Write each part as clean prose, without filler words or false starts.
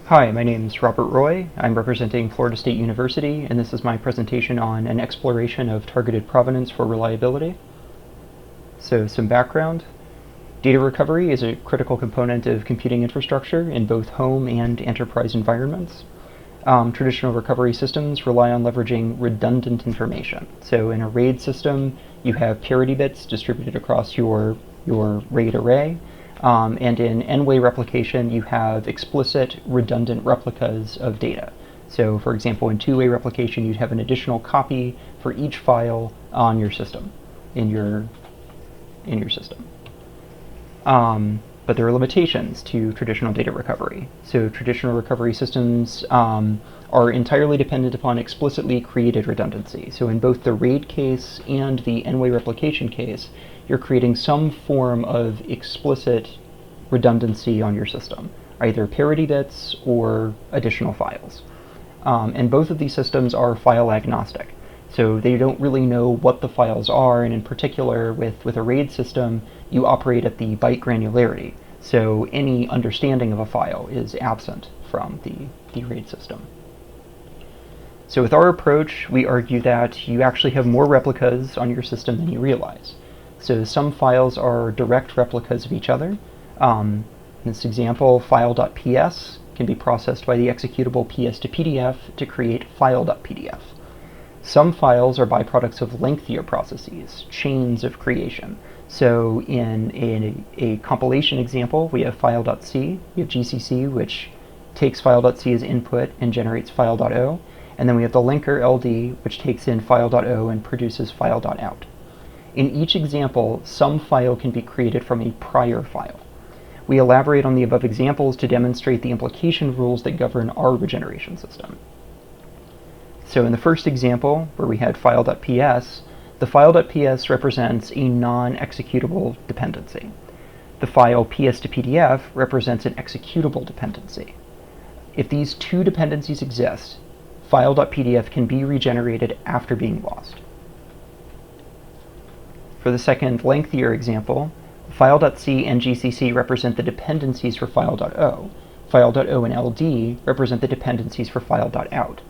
Hi, my name is Robert Roy. I'm representing Florida State University, and this is my presentation on an exploration of targeted provenance for reliability. So some background. Data recovery is a critical component of computing infrastructure in both home and enterprise environments. Traditional recovery systems rely on leveraging redundant information. So in a RAID system, you have parity bits distributed across your RAID array. And in n-way replication, you have explicit redundant replicas of data. So for example, in two-way replication, you'd have an additional copy for each file on your system, in your system. But there are limitations to traditional data recovery. So traditional recovery systems are entirely dependent upon explicitly created redundancy. So in both the RAID case and the n-way replication case, you're creating some form of explicit redundancy on your system, either parity bits or additional files. And both of these systems are file agnostic. So they don't really know what the files are, and in particular with a RAID system, you operate at the byte granularity. So any understanding of a file is absent from the RAID system. So with our approach, we argue that you actually have more replicas on your system than you realize. So some files are direct replicas of each other. In this example, file.ps can be processed by the executable ps to pdf to create file.pdf. Some files are byproducts of lengthier processes, chains of creation. So in a compilation example, we have file.c, we have GCC, which takes file.c as input and generates file.o, and then we have the linker LD, which takes in file.o and produces file.out. In each example, some file can be created from a prior file. We elaborate on the above examples to demonstrate the implication rules that govern our regeneration system. So in the first example, where we had file.ps, the file.ps represents a non-executable dependency. The file ps to pdf represents an executable dependency. If these two dependencies exist, file.pdf can be regenerated after being lost. For the second, lengthier example, file.c and GCC represent the dependencies for file.o. File.o and LD represent the dependencies for file.out.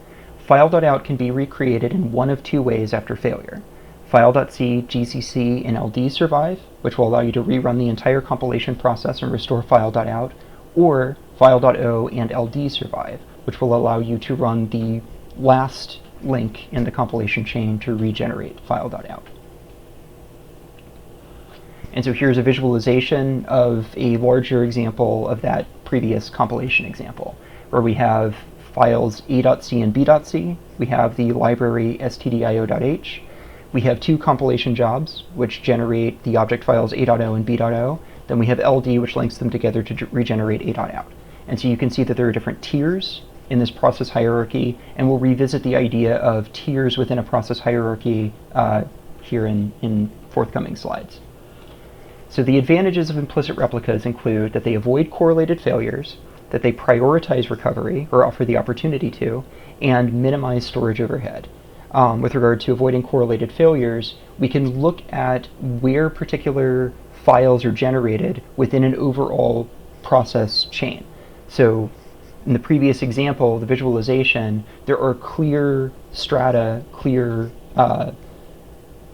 File.out can be recreated in one of two ways after failure. File.c, GCC, and LD survive, which will allow you to rerun the entire compilation process and restore file.out, or file.o and LD survive, which will allow you to run the last link in the compilation chain to regenerate file.out. And so here's a visualization of a larger example of that previous compilation example, where we have files a.c and b.c. We have the library stdio.h. We have two compilation jobs, which generate the object files a.o and b.o. Then we have LD, which links them together to regenerate a.out. And so you can see that there are different tiers in this process hierarchy, and we'll revisit the idea of tiers within a process hierarchy here in forthcoming slides. So the advantages of implicit replicas include that they avoid correlated failures, that they prioritize recovery, or offer the opportunity to, and minimize storage overhead. With regard to avoiding correlated failures, we can look at where particular files are generated within an overall process chain. So in the previous example, the visualization, there are clear strata, clear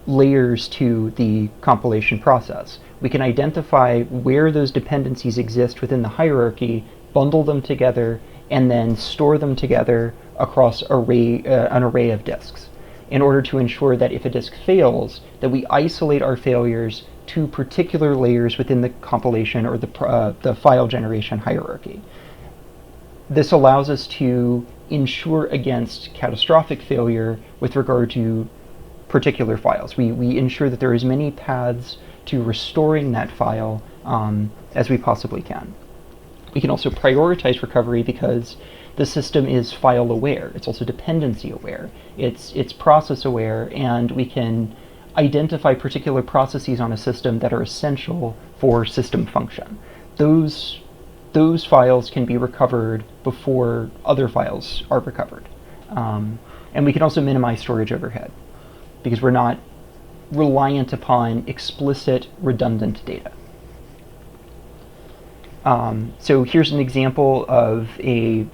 layers to the compilation process. We can identify where those dependencies exist within the hierarchy, bundle them together, and then store them together across an array of disks, in order to ensure that if a disk fails, that we isolate our failures to particular layers within the compilation or the file generation hierarchy. This allows us to ensure against catastrophic failure with regard to particular files. We ensure that there are as many paths to restoring that file as we possibly can. We can also prioritize recovery because the system is file aware. It's also dependency aware. It's process aware, and we can identify particular processes on a system that are essential for system function. Those files can be recovered before other files are recovered. And we can also minimize storage overhead, because we're not reliant upon explicit redundant data. So here's an example of a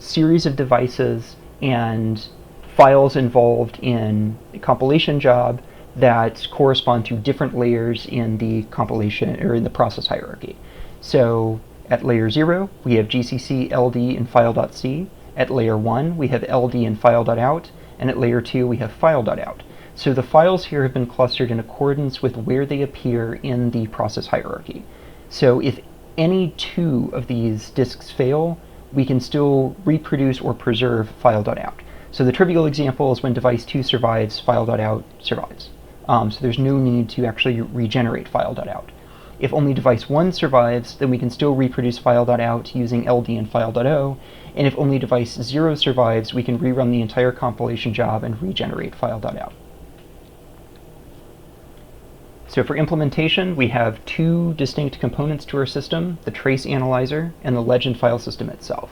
series of devices and files involved in a compilation job that correspond to different layers in the compilation or in the process hierarchy. So at layer 0, we have GCC, LD, and file.c. At layer 1, we have LD and file.out. And at layer 2, we have file.out. So the files here have been clustered in accordance with where they appear in the process hierarchy. So if any two of these disks fail, we can still reproduce or preserve file.out. So the trivial example is when device 2 survives, file.out survives. So there's no need to actually regenerate file.out. If only device 1 survives, then we can still reproduce file.out using LD and file.o, and if only device 0 survives, we can rerun the entire compilation job and regenerate file.out. So for implementation, we have two distinct components to our system, the trace analyzer and the legend file system itself.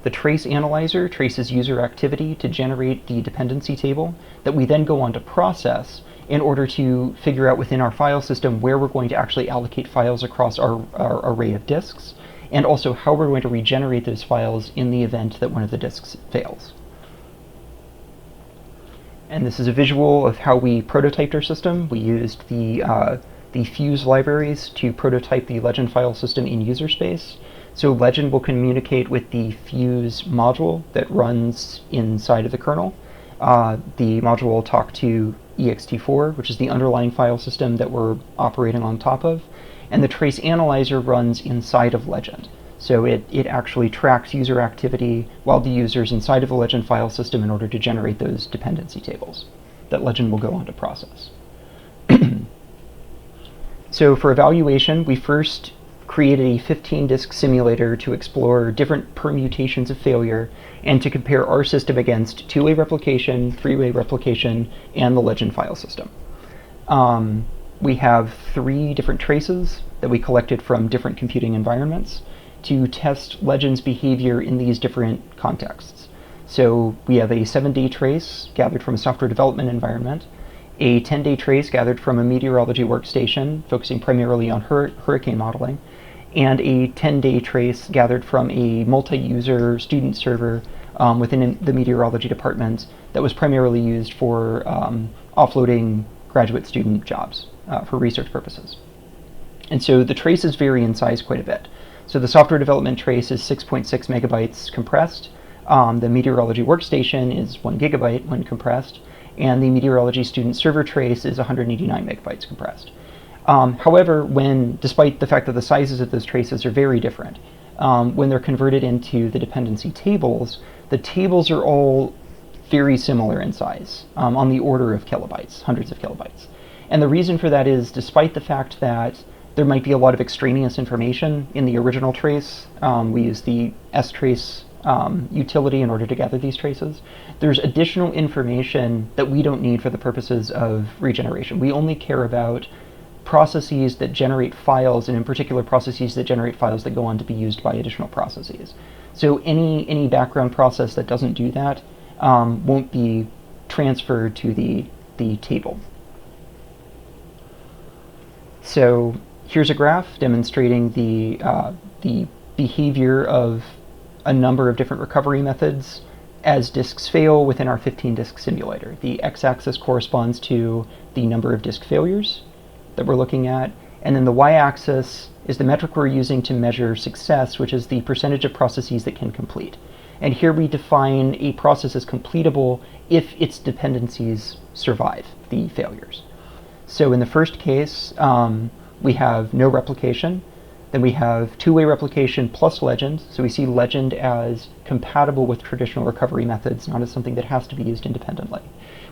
The trace analyzer traces user activity to generate the dependency table that we then go on to process in order to figure out within our file system where we're going to actually allocate files across our array of disks, and also how we're going to regenerate those files in the event that one of the disks fails. And this is a visual of how we prototyped our system. We used the Fuse libraries to prototype the Legend file system in user space. So Legend will communicate with the Fuse module that runs inside of the kernel. The module will talk to ext4, which is the underlying file system that we're operating on top of. And the trace analyzer runs inside of Legend. So it actually tracks user activity while the user's inside of the Legend file system in order to generate those dependency tables that Legend will go on to process. So for evaluation, we first created a 15-disk simulator to explore different permutations of failure and to compare our system against two-way replication, three-way replication, and the Legend file system. We have 3 different traces that we collected from different computing environments to test Legend's behavior in these different contexts. So we have a 7-day trace gathered from a software development environment, a 10-day trace gathered from a meteorology workstation focusing primarily on hurricane modeling, and a 10-day trace gathered from a multi-user student server within the meteorology department that was primarily used for offloading graduate student jobs for research purposes. And so the traces vary in size quite a bit. So the software development trace is 6.6 megabytes compressed. The meteorology workstation is 1 gigabyte when compressed, and the meteorology student server trace is 189 megabytes compressed. However, despite the fact that the sizes of those traces are very different, when they're converted into the dependency tables, the tables are all very similar in size, on the order of kilobytes, hundreds of kilobytes. And the reason for that is, despite the fact that there might be a lot of extraneous information in the original trace, we use the strace utility in order to gather these traces, there's additional information that we don't need for the purposes of regeneration. We only care about processes that generate files, and in particular processes that generate files that go on to be used by additional processes. So any background process that doesn't do that won't be transferred to the table. So here's a graph demonstrating the behavior of a number of different recovery methods as disks fail within our 15-disk simulator. The x-axis corresponds to the number of disk failures that we're looking at, and then the y-axis is the metric we're using to measure success, which is the percentage of processes that can complete. And here we define a process as completable if its dependencies survive the failures. So in the first case, we have no replication. Then we have two-way replication plus Legend. So we see Legend as compatible with traditional recovery methods, not as something that has to be used independently.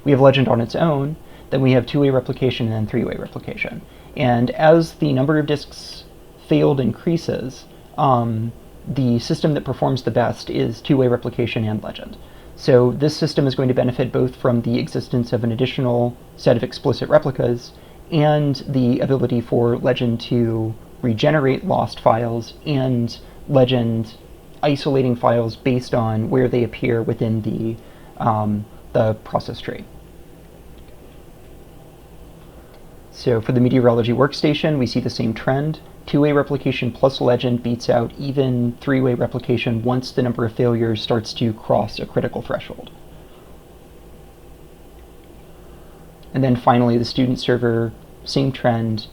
We have Legend on its own. Then we have two-way replication and then three-way replication. And as the number of disks failed increases, the system that performs the best is two-way replication and Legend. So this system is going to benefit both from the existence of an additional set of explicit replicas and the ability for Legend to regenerate lost files and Legend isolating files based on where they appear within the process tree. So for the meteorology workstation, we see the same trend. two-way replication plus legend beats out even three-way replication once the number of failures starts to cross a critical threshold. And then finally, the student server, same trend,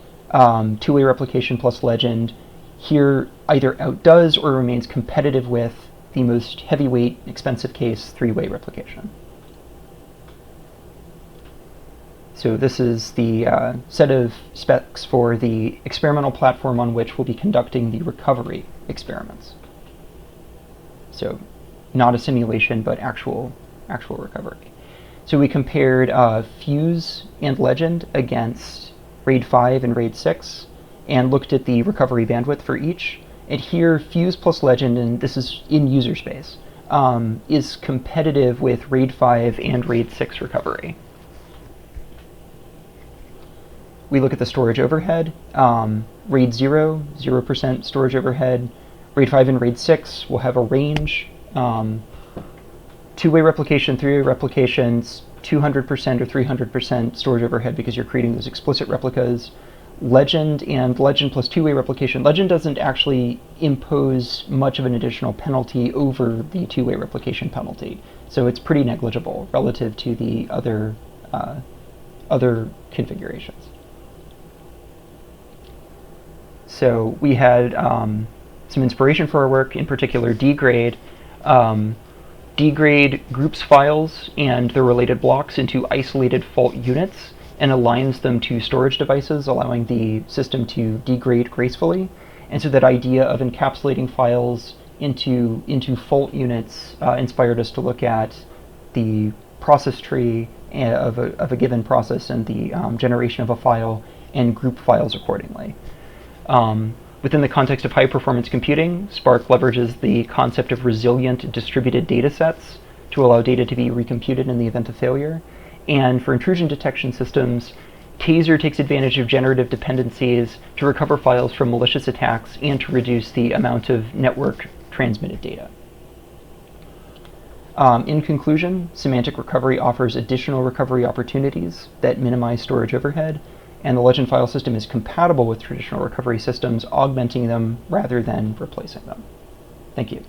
two-way replication plus legend, here either outdoes or remains competitive with the most heavyweight, expensive case, three-way replication. So this is the set of specs for the experimental platform on which we'll be conducting the recovery experiments. So not a simulation, but actual recovery. So we compared Fuse and Legend against RAID 5 and RAID 6 and looked at the recovery bandwidth for each. And here, Fuse plus Legend, and this is in user space, is competitive with RAID 5 and RAID 6 recovery. We look at the storage overhead. RAID 0, 0% storage overhead. RAID 5 and RAID 6 will have a range. Two-way replication, three-way replications, 200% or 300% storage overhead because you're creating those explicit replicas. Legend and Legend plus two-way replication. Legend doesn't actually impose much of an additional penalty over the two-way replication penalty, so it's pretty negligible relative to the other configurations. So we had some inspiration for our work, in particular dgrade. Dgrade groups files and their related blocks into isolated fault units and aligns them to storage devices, allowing the system to degrade gracefully. And so that idea of encapsulating files into fault units inspired us to look at the process tree of a given process and the generation of a file and group files accordingly. Within the context of high-performance computing, Spark leverages the concept of resilient distributed data sets to allow data to be recomputed in the event of failure. And for intrusion detection systems, Taser takes advantage of generative dependencies to recover files from malicious attacks and to reduce the amount of network transmitted data. In conclusion, semantic recovery offers additional recovery opportunities that minimize storage overhead, and the Legend file system is compatible with traditional recovery systems, augmenting them rather than replacing them. Thank you.